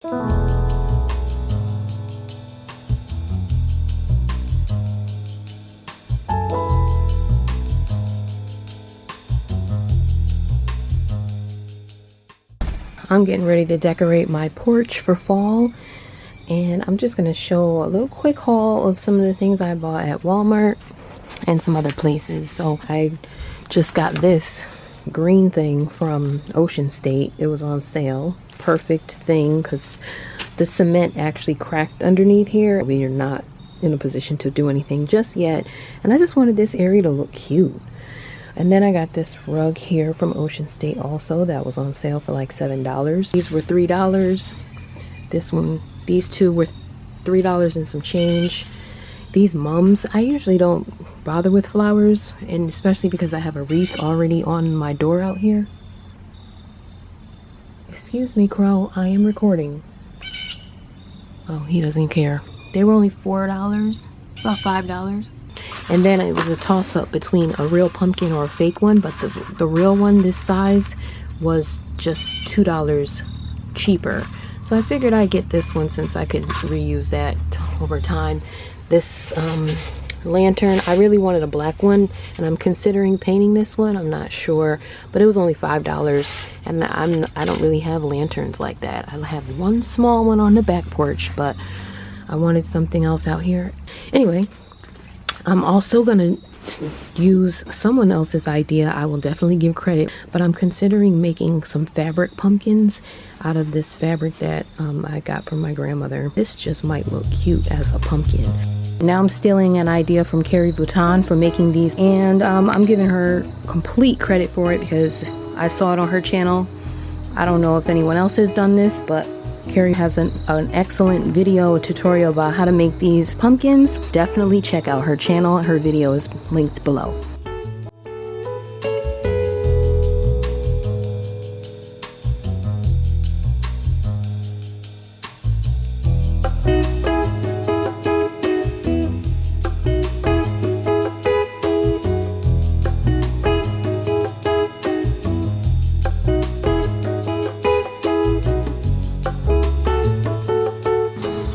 I'm getting ready to decorate my porch for fall, and I'm just going to show a little quick haul of some of the things I bought at Walmart and some other places. So I just got this green thing from Ocean State. It was on sale. Perfect thing because the cement actually cracked underneath here. We are not in a position to do anything just yet, and I just wanted this area to look cute. And then I got this rug here from Ocean State also that was on sale for like $7. These were $3. These two were $3 and some change. These mums, I usually don't bother with flowers, and especially because I have a wreath already on my door out here. Excuse me, Crow, I am recording. Oh, he doesn't care. They were only $4, about $5. And then it was a toss-up between a real pumpkin or a fake one, but the real one this size was just $2 cheaper. So I figured I'd get this one since I could reuse that over time. This lantern, I really wanted a black one, and I'm considering painting this one. I'm not sure, but it was only $5, and I don't really have lanterns like that. I have one small one on the back porch, but I wanted something else out here. Anyway, I'm also gonna use someone else's idea. I will definitely give credit, but I'm considering making some fabric pumpkins out of this fabric that I got from my grandmother. This just might look cute as a pumpkin. Now I'm stealing an idea from Kerry Voutan for making these, and I'm giving her complete credit for it because I saw it on her channel. I don't know if anyone else has done this, but Kerry has an excellent video tutorial about how to make these pumpkins. Definitely check out her channel. Her video is linked below.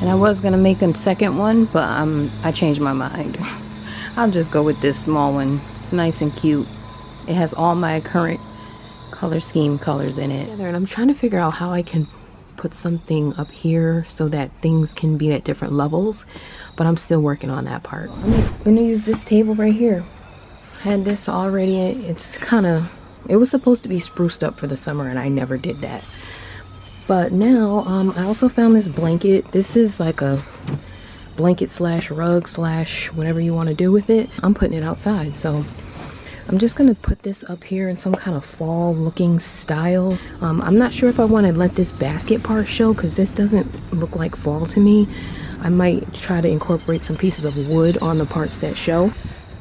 I was gonna make a second one, but I changed my mind. I'll just go with this small one. It's nice and cute. It has all my current color scheme colors in it. And I'm trying to figure out how I can put something up here so that things can be at different levels, but I'm still working on that part. I'm gonna use this table right here. I had this already. It was supposed to be spruced up for the summer, and I never did that. But now I also found this blanket. This is like a blanket slash rug slash whatever you want to do with it. I'm putting it outside, so I'm just gonna put this up here in some kind of fall looking style. I'm not sure if I want to let this basket part show because this doesn't look like fall to me. I might try to incorporate some pieces of wood on the parts that show.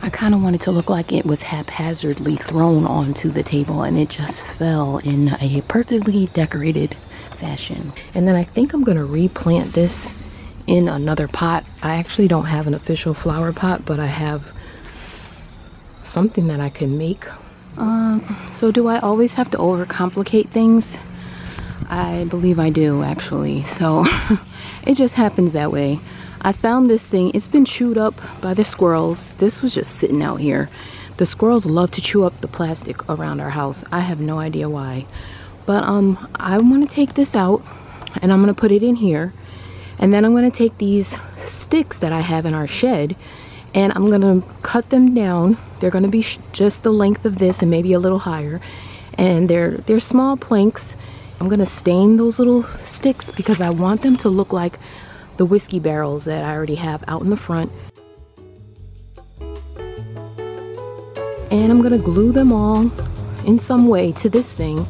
I kind of want it to look like it was haphazardly thrown onto the table and it just fell in a perfectly decorated fashion. And then I think I'm gonna replant this in another pot. I actually don't have an official flower pot, but I have something that I can make. So do I always have to overcomplicate things? I believe I do, actually. So it just happens that way. I found this thing. It's been chewed up by the squirrels. This was just sitting out here. The squirrels love to chew up the plastic around our house. I have no idea why. But I want to take this out and I'm going to put it in here, and then I'm going to take these sticks that I have in our shed and I'm going to cut them down. They're going to be just the length of this and maybe a little higher, and they're small planks. I'm going to stain those little sticks because I want them to look like the whiskey barrels that I already have out in the front. And I'm going to glue them all in some way to this thing.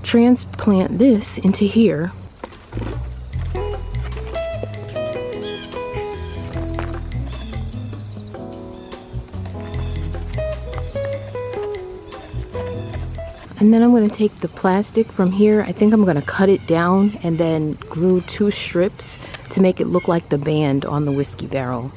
Transplant this into here. And then I'm going to take the plastic from here. I think I'm going to cut it down and then glue 2 strips to make it look like the band on the whiskey barrel.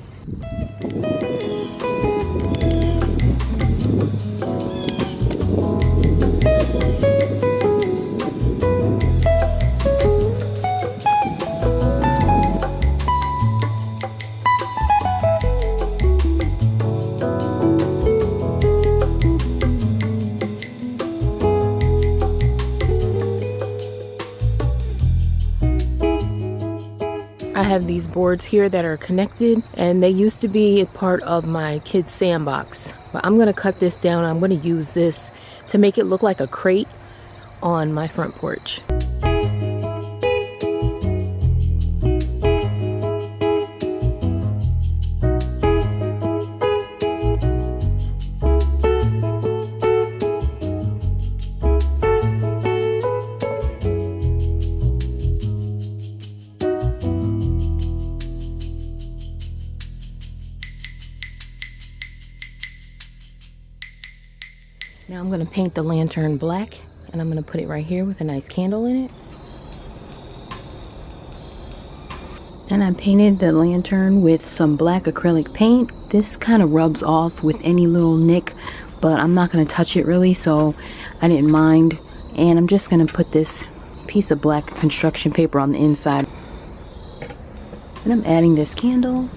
I have these boards here that are connected, and they used to be a part of my kids' sandbox. But I'm going to cut this down. I'm going to use this to make it look like a crate on my front porch. Now I'm going to paint the lantern black, and I'm going to put it right here with a nice candle in it. And I painted the lantern with some black acrylic paint. This kind of rubs off with any little nick, but I'm not going to touch it really, so I didn't mind. And I'm just going to put this piece of black construction paper on the inside. And I'm adding this candle.